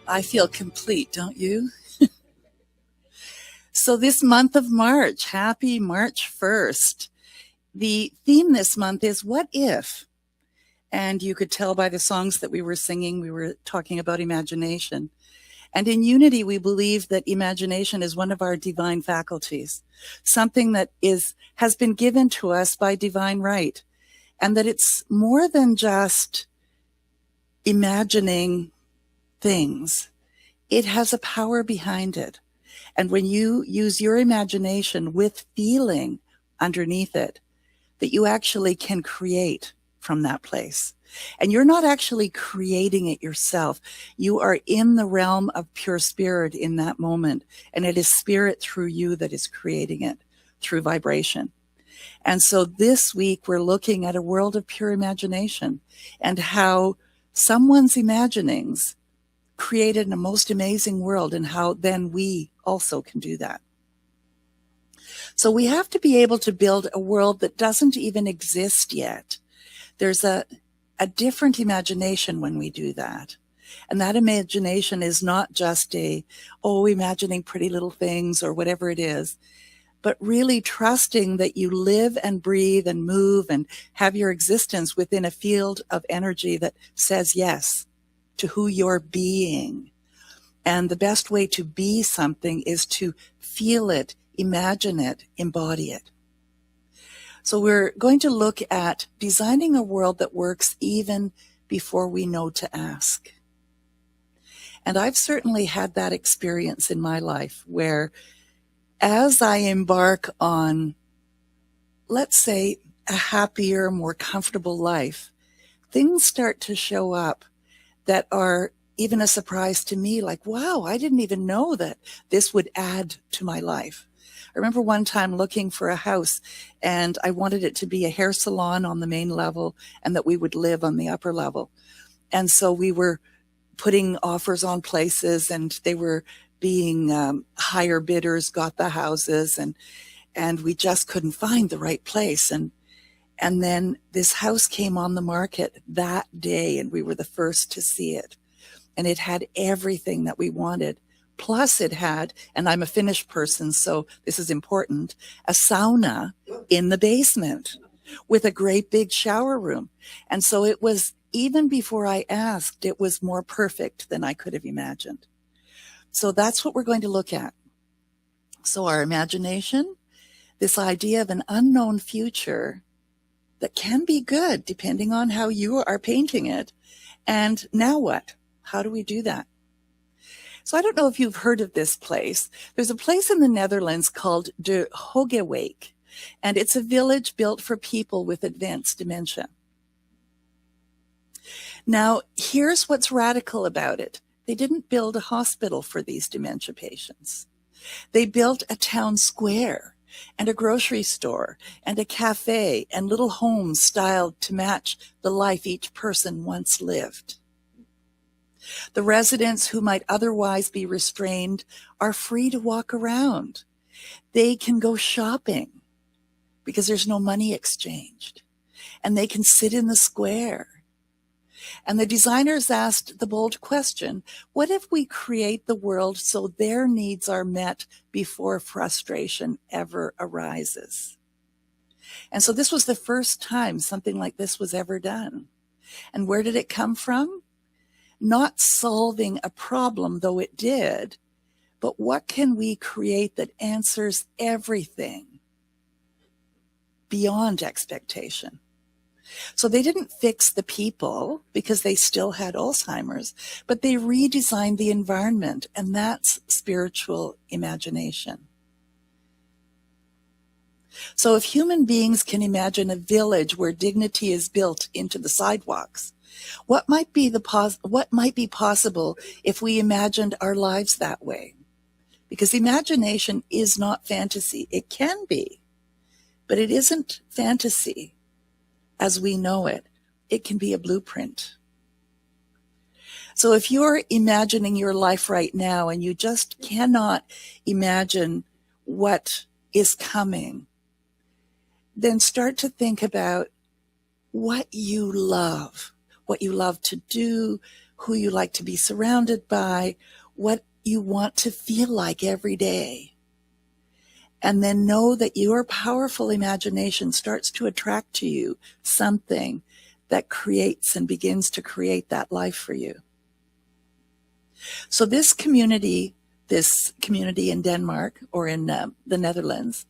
I feel complete, don't you? So this month of March, happy March 1st. The theme this month is what if? And you could tell by the songs that we were singing, we were talking about imagination. And in Unity, we believe that imagination is one of our divine faculties, something that has been given to us by divine right, and that it's more than just imagining things. It has a power behind it. And when you use your imagination with feeling underneath it, that you actually can create from that place. And you're not actually creating it yourself. You are in the realm of pure spirit in that moment. And it is spirit through you that is creating it through vibration. And so this week we're looking at a world of pure imagination and how someone's imaginings created a most amazing world and how then we also can do that. So we have to be able to build a world that doesn't even exist yet. There's a different imagination when we do that. And that imagination is not just imagining pretty little things or whatever it is, but really trusting that you live and breathe and move and have your existence within a field of energy that says yes to who you're being. And the best way to be something is to feel it, imagine it, embody it. So we're going to look at designing a world that works even before we know to ask. And I've certainly had that experience in my life where as I embark on, let's say, a happier, more comfortable life, things start to show up that are even a surprise to me, like, wow, I didn't even know that this would add to my life. I remember one time looking for a house and I wanted it to be a hair salon on the main level and that we would live on the upper level. And so we were putting offers on places and they were being higher bidders got the houses and we just couldn't find the right place. And then this house came on the market that day and we were the first to see it. And it had everything that we wanted. Plus it had, and I'm a Finnish person, so this is important, a sauna in the basement with a great big shower room. And so it was, even before I asked, it was more perfect than I could have imagined. So that's what we're going to look at. So our imagination, this idea of an unknown future that can be good depending on how you are painting it. And now what? How do we do that? So I don't know if you've heard of this place. There's a place in the Netherlands called De Hogewijk, and it's a village built for people with advanced dementia. Now, here's what's radical about it. They didn't build a hospital for these dementia patients. They built a town square and a grocery store and a cafe and little homes styled to match the life each person once lived. The residents who might otherwise be restrained are free to walk around. They can go shopping because there's no money exchanged. And they can sit in the square. And the designers asked the bold question, what if we create the world so their needs are met before frustration ever arises? And so this was the first time something like this was ever done. And where did it come from? Not solving a problem, though it did, but what can we create that answers everything beyond expectation? So they didn't fix the people because they still had Alzheimer's, but they redesigned the environment, and that's spiritual imagination. So if human beings can imagine a village where dignity is built into the sidewalks, what might be possible if we imagined our lives that way? Because imagination is not fantasy. It can be, but it isn't fantasy as we know it. It can be a blueprint. So if you're imagining your life right now and you just cannot imagine what is coming, then start to think about what you love to do, who you like to be surrounded by, what you want to feel like every day. And then know that your powerful imagination starts to attract to you something that creates and begins to create that life for you. So this community in Denmark or in the Netherlands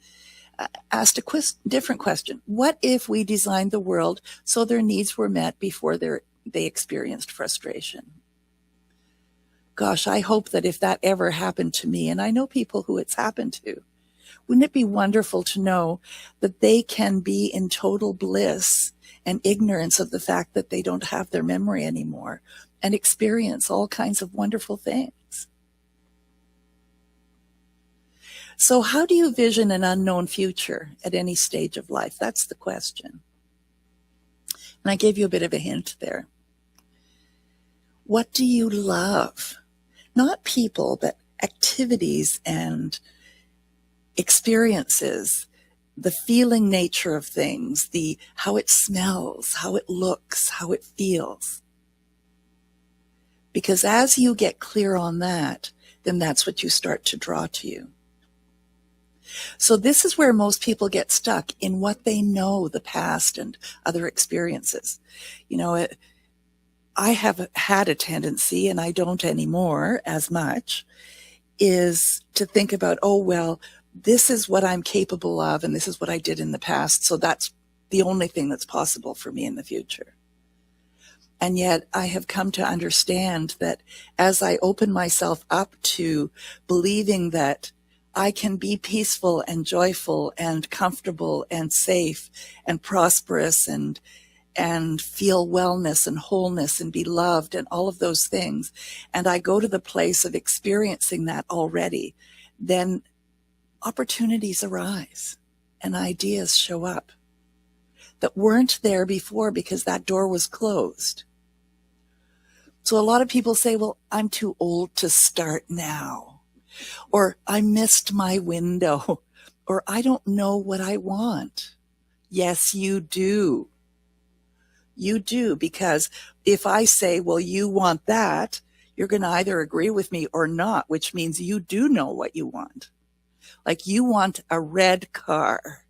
asked a different question. What if we designed the world so their needs were met before they experienced frustration? Gosh, I hope that if that ever happened to me, and I know people who it's happened to, wouldn't it be wonderful to know that they can be in total bliss and ignorance of the fact that they don't have their memory anymore and experience all kinds of wonderful things? So how do you vision an unknown future at any stage of life? That's the question. And I gave you a bit of a hint there. What do you love? Not people, but activities and experiences, the feeling nature of things, how it smells, how it looks, how it feels. Because as you get clear on that, then that's what you start to draw to you. So this is where most people get stuck, in what they know, the past and other experiences. I have had a tendency, and I don't anymore as much, is to think about, oh, well, this is what I'm capable of, and this is what I did in the past, so that's the only thing that's possible for me in the future. And yet I have come to understand that as I open myself up to believing that I can be peaceful and joyful and comfortable and safe and prosperous and feel wellness and wholeness and be loved and all of those things, and I go to the place of experiencing that already, then opportunities arise and ideas show up that weren't there before because that door was closed. So a lot of people say, well, I'm too old to start now, or I missed my window, or I don't know what I want. Yes, you do. You do, because if I say, well, you want that, you're going to either agree with me or not, which means you do know what you want. Like, you want a red car.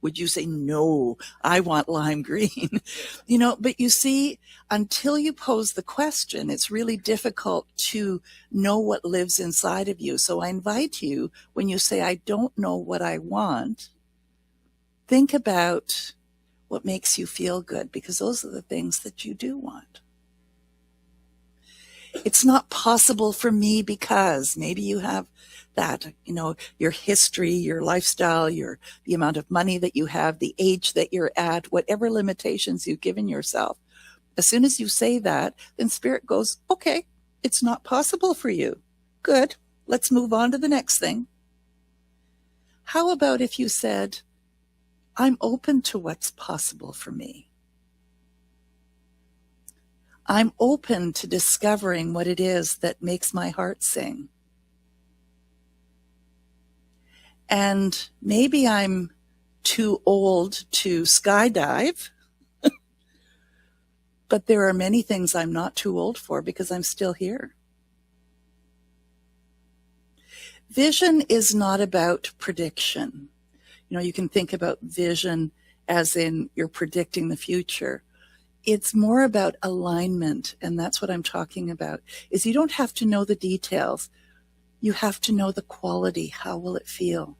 Would you say, no, I want lime green? But you see, until you pose the question, it's really difficult to know what lives inside of you. So I invite you, when you say, I don't know what I want, think about what makes you feel good, because those are the things that you do want. It's not possible for me because maybe you have that, your history, your lifestyle, the amount of money that you have, the age that you're at, whatever limitations you've given yourself. As soon as you say that, then Spirit goes, okay, it's not possible for you. Good. Let's move on to the next thing. How about if you said, I'm open to what's possible for me. I'm open to discovering what it is that makes my heart sing. And maybe I'm too old to skydive, but there are many things I'm not too old for because I'm still here. Vision is not about prediction. You can think about vision as in you're predicting the future. It's more about alignment, and that's what I'm talking about, is you don't have to know the details. You have to know the quality. How will it feel?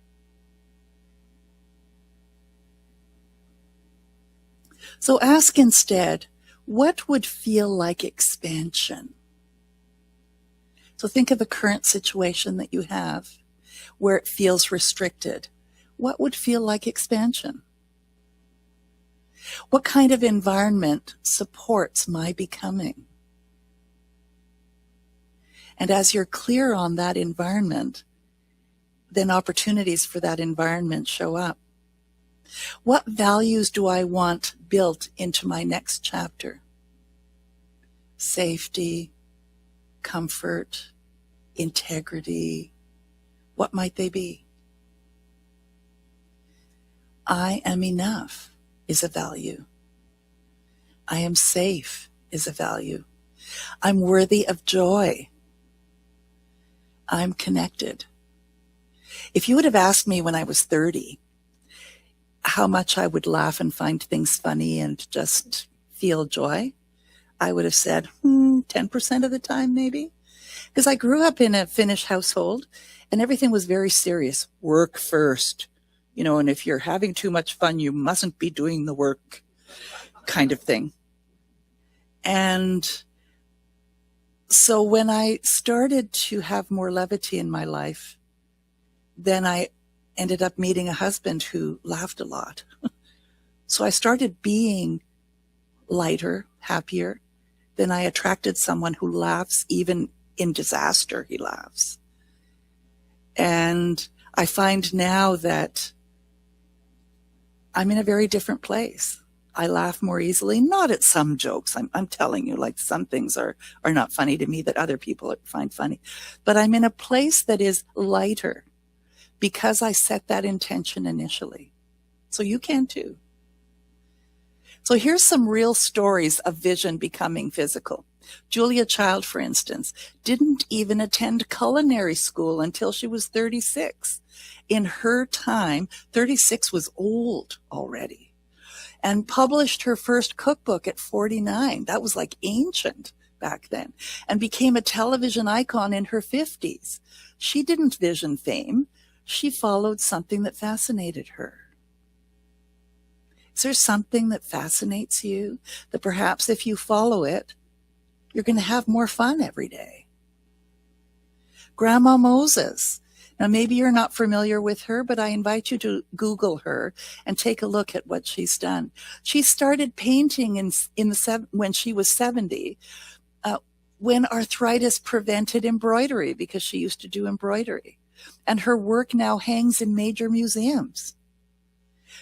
So ask instead, what would feel like expansion? So think of a current situation that you have where it feels restricted. What would feel like expansion? What kind of environment supports my becoming? And as you're clear on that environment, then opportunities for that environment show up. What values do I want built into my next chapter? Safety, comfort, integrity. What might they be? I am enough is a value. I am safe is a value. I'm worthy of joy. I'm connected. If you would have asked me when I was 30 how much I would laugh and find things funny and just feel joy, I would have said 10% of the time maybe. Because I grew up in a Finnish household and everything was very serious. Work first. And if you're having too much fun, you mustn't be doing the work kind of thing. And so when I started to have more levity in my life, then I ended up meeting a husband who laughed a lot. So I started being lighter, happier. Then I attracted someone who laughs. Even in disaster, he laughs. And I find now that I'm in a very different place. I laugh more easily, not at some jokes. I'm telling you, like some things are not funny to me that other people find funny. But I'm in a place that is lighter because I set that intention initially. So you can too. So here's some real stories of vision becoming physical. Julia Child, for instance, didn't even attend culinary school until she was 36. In her time, 36 was old already, and published her first cookbook at 49. That was like ancient back then, and became a television icon in her 50s. She didn't vision fame. She followed something that fascinated her. Is there something that fascinates you that perhaps if you follow it, you're going to have more fun every day? Grandma Moses. Now, maybe you're not familiar with her, but I invite you to Google her and take a look at what she's done. She started painting when she was 70, when arthritis prevented embroidery, because she used to do embroidery. And her work now hangs in major museums.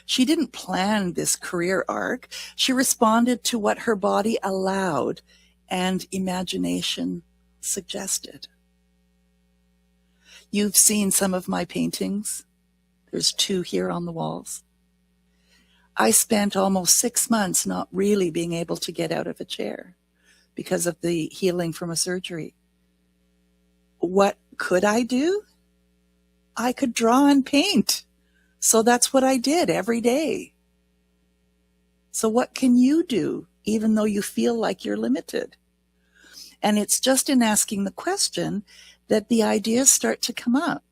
She didn't plan this career arc. She responded to what her body allowed and imagination suggested. You've seen some of my paintings. There's 2 here on the walls. I spent almost 6 months not really being able to get out of a chair because of the healing from a surgery. What could I do? I could draw and paint. So that's what I did every day. So what can you do, even though you feel like you're limited? And it's just in asking the question that the ideas start to come up.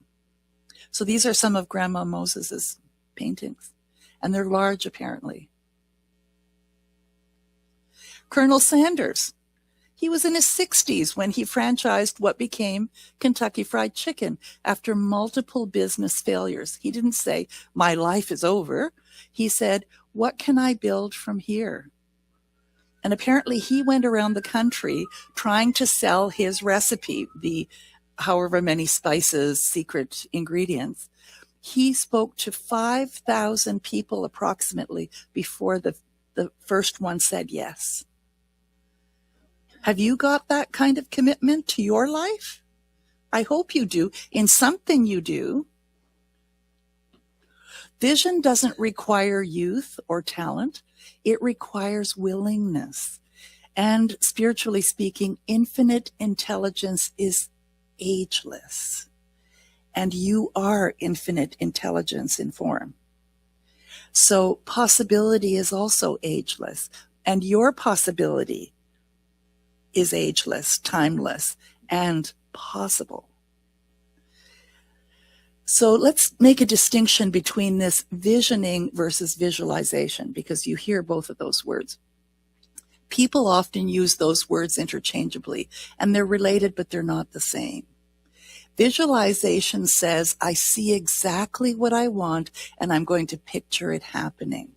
So these are some of Grandma Moses's paintings, and they're large apparently. Colonel Sanders. He was in his 60s when he franchised what became Kentucky Fried Chicken after multiple business failures. He didn't say, my life is over. He said, what can I build from here? And apparently he went around the country trying to sell his recipe, the however many spices, secret ingredients. He spoke to 5,000 people approximately before the first one said yes. Have you got that kind of commitment to your life? I hope you do. In something you do. Vision doesn't require youth or talent. It requires willingness. And spiritually speaking, infinite intelligence is ageless. And you are infinite intelligence in form. So possibility is also ageless. And your possibility is ageless, timeless, and possible. So let's make a distinction between this visioning versus visualization, because you hear both of those words. People often use those words interchangeably, and they're related, but they're not the same. Visualization says, I see exactly what I want, and I'm going to picture it happening.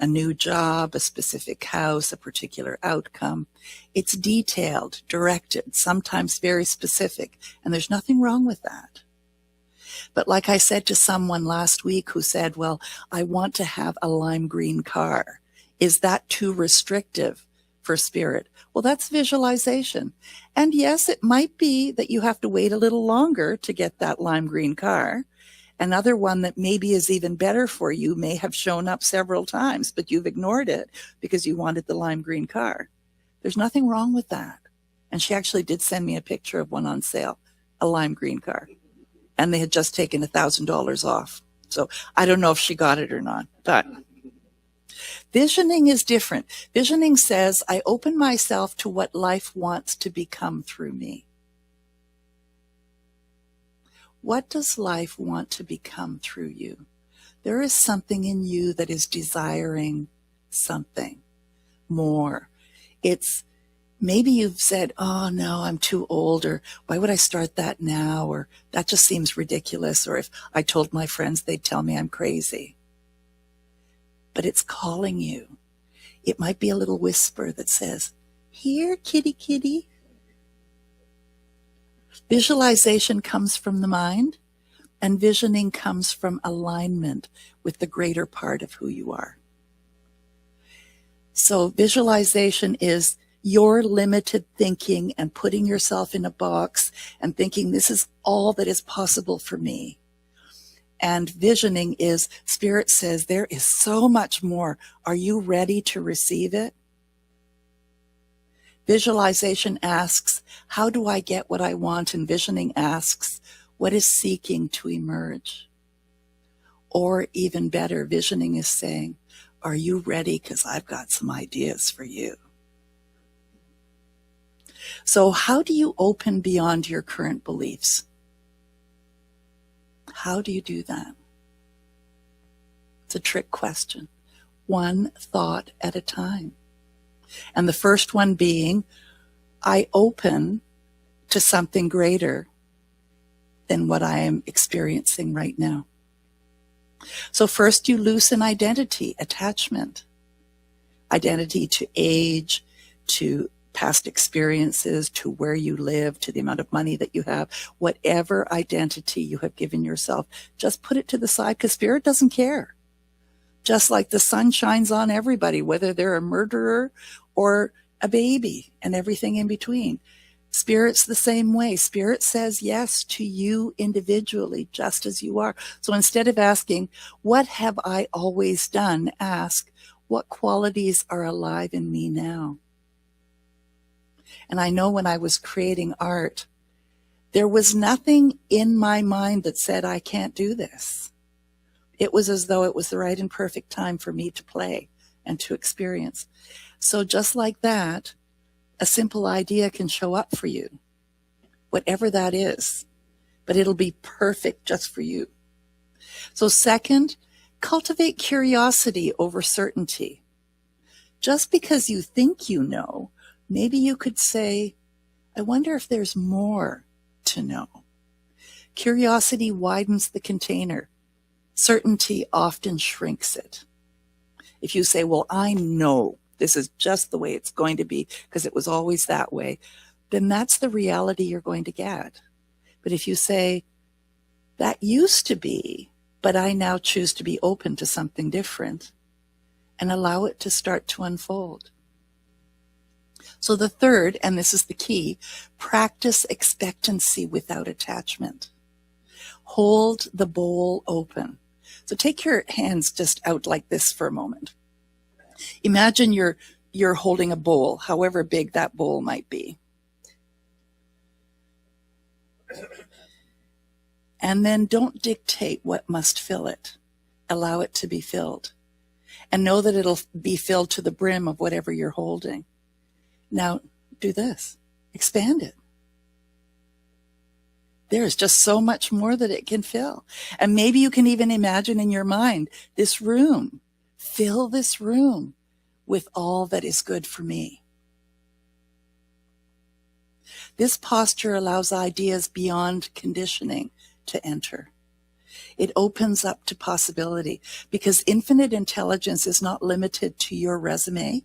A new job, a specific house, a particular outcome. It's detailed, directed, sometimes very specific, and there's nothing wrong with that. But like I said to someone last week who said, well, I want to have a lime green car. Is that too restrictive for spirit? Well, that's visualization. And yes, it might be that you have to wait a little longer to get that lime green car. Another one that maybe is even better for you may have shown up several times, but you've ignored it because you wanted the lime green car. There's nothing wrong with that. And she actually did send me a picture of one on sale, a lime green car. And they had just taken $1,000 off. So I don't know if she got it or not. But visioning is different. Visioning says, I open myself to what life wants to become through me. What does life want to become through you? There is something in you that is desiring something more. It's maybe you've said, oh no, I'm too old, or why would I start that now? Or that just seems ridiculous. Or if I told my friends, they'd tell me I'm crazy. But it's calling you. It might be a little whisper that says, here, kitty, kitty. Visualization comes from the mind, and visioning comes from alignment with the greater part of who you are. So visualization is your limited thinking and putting yourself in a box and thinking this is all that is possible for me. And visioning is, Spirit says, there is so much more. Are you ready to receive it? Visualization asks, how do I get what I want? And visioning asks, what is seeking to emerge? Or even better, visioning is saying, are you ready? Because I've got some ideas for you. So how do you open beyond your current beliefs? How do you do that? It's a trick question. One thought at a time. And the first one being, I open to something greater than what I am experiencing right now. So first you loosen identity, attachment. Identity to age, to past experiences, to where you live, to the amount of money that you have. Whatever identity you have given yourself, just put it to the side, because Spirit doesn't care. Just like the sun shines on everybody, whether they're a murderer or a baby and everything in between. Spirit's the same way. Spirit says yes to you individually, just as you are. So instead of asking, what have I always done? Ask, what qualities are alive in me now? And I know when I was creating art, there was nothing in my mind that said, I can't do this. It was as though it was the right and perfect time for me to play and to experience. So just like that, a simple idea can show up for you, whatever that is, but it'll be perfect just for you. So second, cultivate curiosity over certainty. Just because you think you know, maybe you could say, I wonder if there's more to know. Curiosity widens the container. Certainty often shrinks it. If you say, well, I know this is just the way it's going to be because it was always that way, then that's the reality you're going to get. But if you say, that used to be, but I now choose to be open to something different, and allow it to start to unfold. So the third, and this is the key, practice expectancy without attachment. Hold the bowl open. So take your hands just out like this for a moment. Imagine you're holding a bowl, however big that bowl might be. And then don't dictate what must fill it. Allow it to be filled. And know that it'll be filled to the brim of whatever you're holding. Now, do this. Expand it. There is just so much more that it can fill. And maybe you can even imagine in your mind this room. Fill this room with all that is good for me. This posture allows ideas beyond conditioning to enter. It opens up to possibility because infinite intelligence is not limited to your resume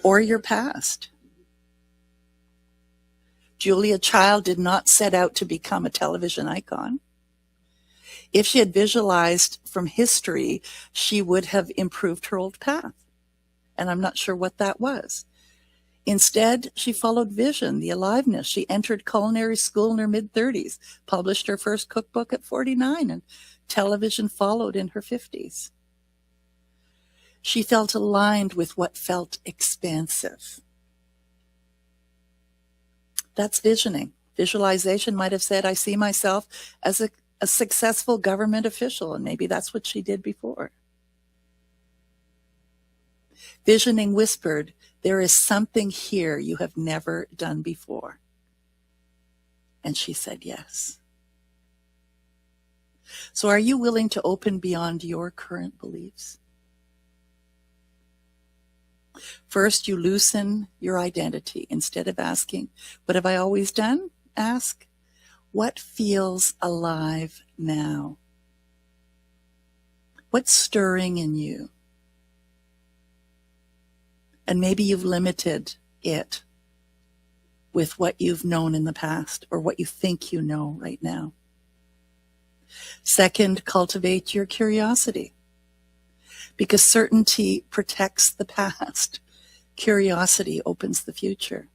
or your past. Julia Child did not set out to become a television icon. If she had visualized from history, she would have improved her old path. And I'm not sure what that was. Instead, she followed vision, the aliveness. She entered culinary school in her mid-30s, published her first cookbook at 49, and television followed in her 50s. She felt aligned with what felt expansive. That's visioning. Visualization might have said, I see myself as a successful government official, and maybe that's what she did before. Visioning whispered, there is something here you have never done before. And she said yes. So are you willing to open beyond your current beliefs? First, you loosen your identity. Instead of asking, what have I always done? Ask, what feels alive now? What's stirring in you? And maybe you've limited it with what you've known in the past or what you think you know right now. Second, cultivate your curiosity, because certainty protects the past. Curiosity opens the future.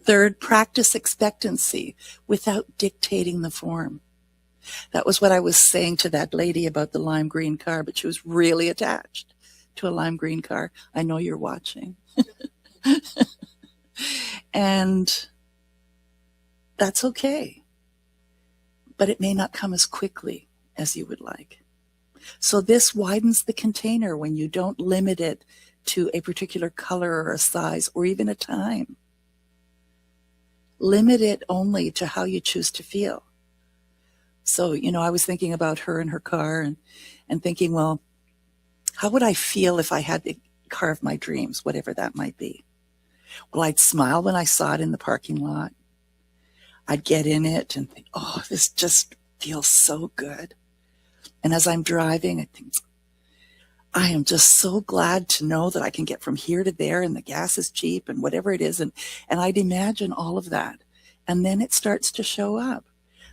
Third, practice expectancy without dictating the form. That was what I was saying to that lady about the lime green car, but she was really attached to a lime green car. I know you're watching. And that's okay. But it may not come as quickly as you would like. So this widens the container when you don't limit it to a particular color or a size or even a time. Limit it only to how you choose to feel. So, I was thinking about her and her car and thinking, well, how would I feel if I had the car of my dreams, whatever that might be? Well, I'd smile when I saw it in the parking lot. I'd get in it and think, oh, this just feels so good. And as I'm driving, I think, I am just so glad to know that I can get from here to there and the gas is cheap and whatever it is. And I'd imagine all of that. And then it starts to show up.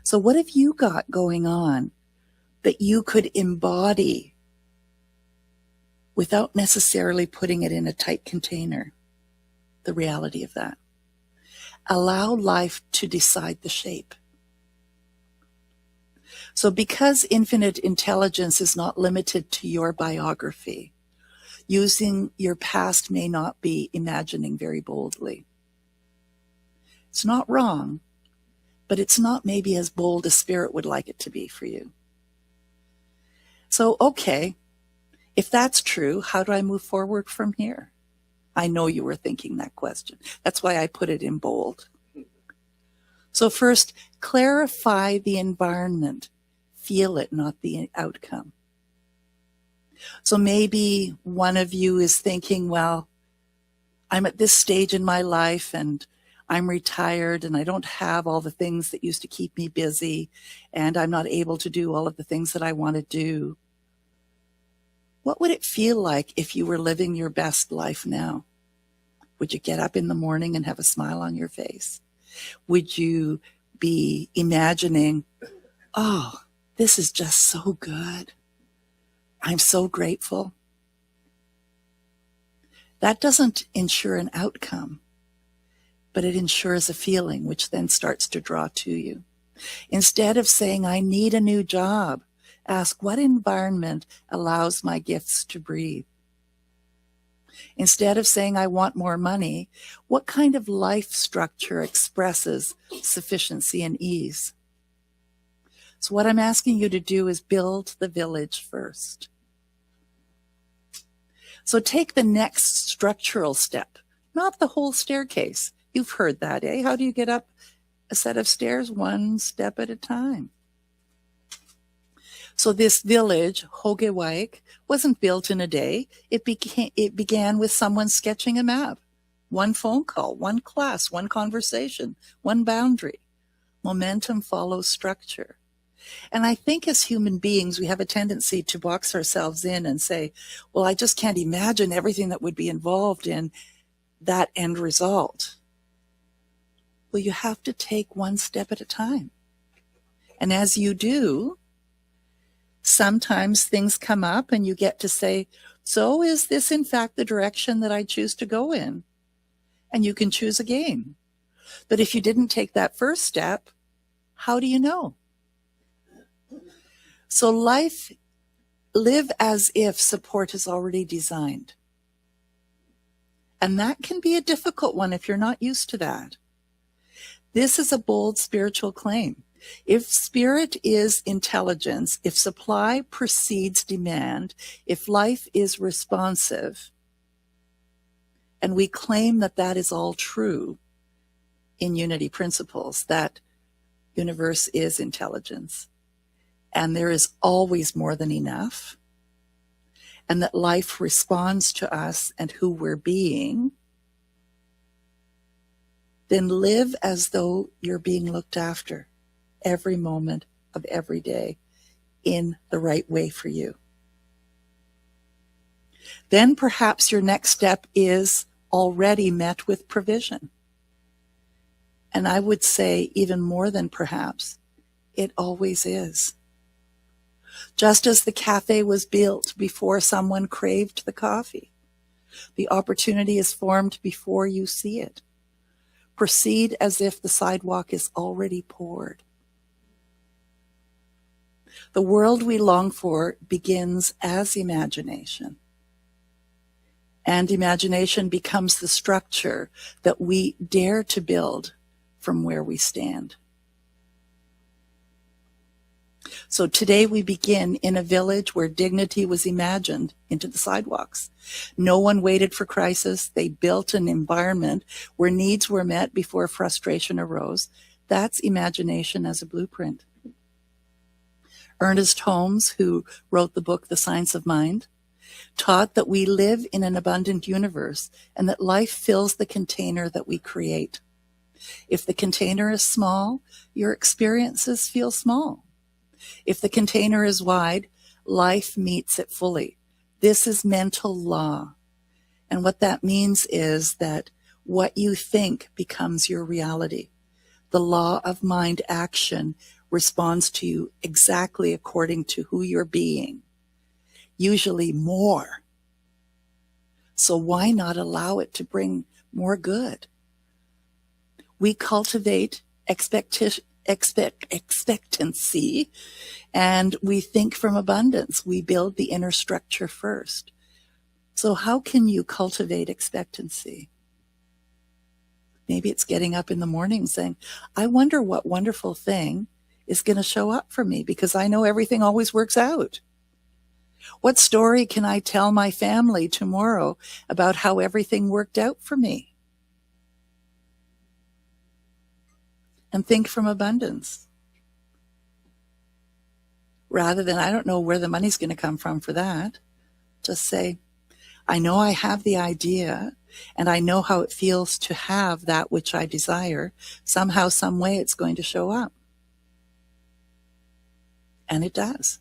So what have you got going on that you could embody without necessarily putting it in a tight container? The reality of that. Allow life to decide the shape. So because infinite intelligence is not limited to your biography, using your past may not be imagining very boldly. It's not wrong, but it's not maybe as bold as spirit would like it to be for you. So, okay, if that's true, how do I move forward from here? I know you were thinking that question. That's why I put it in bold. So first, clarify the environment. Feel it, not the outcome. So maybe one of you is thinking, well, I'm at this stage in my life and I'm retired and I don't have all the things that used to keep me busy and I'm not able to do all of the things that I want to do. What would it feel like if you were living your best life now? Would you get up in the morning and have a smile on your face? Would you be imagining, oh, this is just so good. I'm so grateful. That doesn't ensure an outcome, but it ensures a feeling, which then starts to draw to you. Instead of saying, I need a new job, ask, what environment allows my gifts to breathe? Instead of saying, I want more money, what kind of life structure expresses sufficiency and ease? So what I'm asking you to do is build the village first. So take the next structural step, not the whole staircase. You've heard that, eh? How do you get up a set of stairs? One step at a time. So this village, Hogewaik, wasn't built in a day. It began with someone sketching a map. One phone call, one class, one conversation, one boundary. Momentum follows structure. And I think as human beings, we have a tendency to box ourselves in and say, well, I just can't imagine everything that would be involved in that end result. Well, you have to take one step at a time. And as you do, sometimes things come up and you get to say, so is this in fact the direction that I choose to go in? And you can choose again. But if you didn't take that first step, how do you know? So live as if support is already designed. And that can be a difficult one if you're not used to that. This is a bold spiritual claim. If spirit is intelligence, if supply precedes demand, if life is responsive, and we claim that that is all true in unity principles, that universe is intelligence, and there is always more than enough, and that life responds to us and who we're being, then live as though you're being looked after every moment of every day in the right way for you. Then perhaps your next step is already met with provision. And I would say even more than perhaps, it always is. Just as the cafe was built before someone craved the coffee, the opportunity is formed before you see it. Proceed as if the sidewalk is already poured. The world we long for begins as imagination. And imagination becomes the structure that we dare to build from where we stand. So today we begin in a village where dignity was imagined into the sidewalks. No one waited for crisis. They built an environment where needs were met before frustration arose. That's imagination as a blueprint. Ernest Holmes, who wrote the book The Science of Mind, taught that we live in an abundant universe and that life fills the container that we create. If the container is small, your experiences feel small. If the container is wide, life meets it fully. This is mental law. And what that means is that what you think becomes your reality. The law of mind action responds to you exactly according to who you're being, usually more. So why not allow it to bring more good? We cultivate expectancy, and we think from abundance. We build the inner structure first. So how can you cultivate expectancy? Maybe it's getting up in the morning saying, I wonder what wonderful thing is going to show up for me because I know everything always works out. What story can I tell my family tomorrow about how everything worked out for me? And think from abundance. Rather than, I don't know where the money's going to come from for that. Just say, I know I have the idea and I know how it feels to have that which I desire. Somehow, some way it's going to show up. And it does.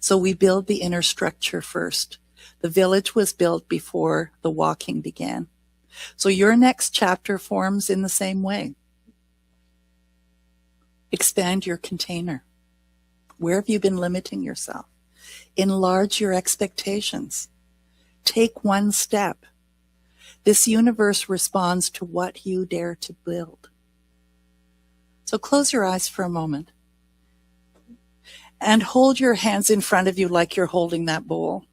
So we build the inner structure first. The village was built before the walking began. So your next chapter forms in the same way. Expand your container. Where have you been limiting yourself? Enlarge your expectations. Take one step. This universe responds to what you dare to build. So close your eyes for a moment and hold your hands in front of you like you're holding that bowl.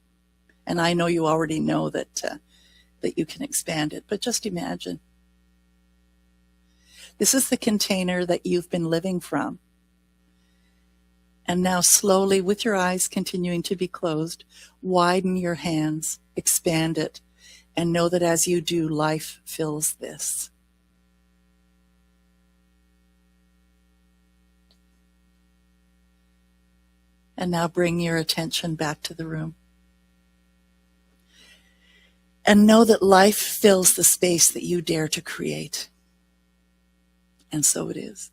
And I know you already know that you can expand it, but just imagine. This is the container that you've been living from. And now slowly, with your eyes continuing to be closed, widen your hands, expand it, and know that as you do, life fills this. And now bring your attention back to the room. And know that life fills the space that you dare to create. And so it is.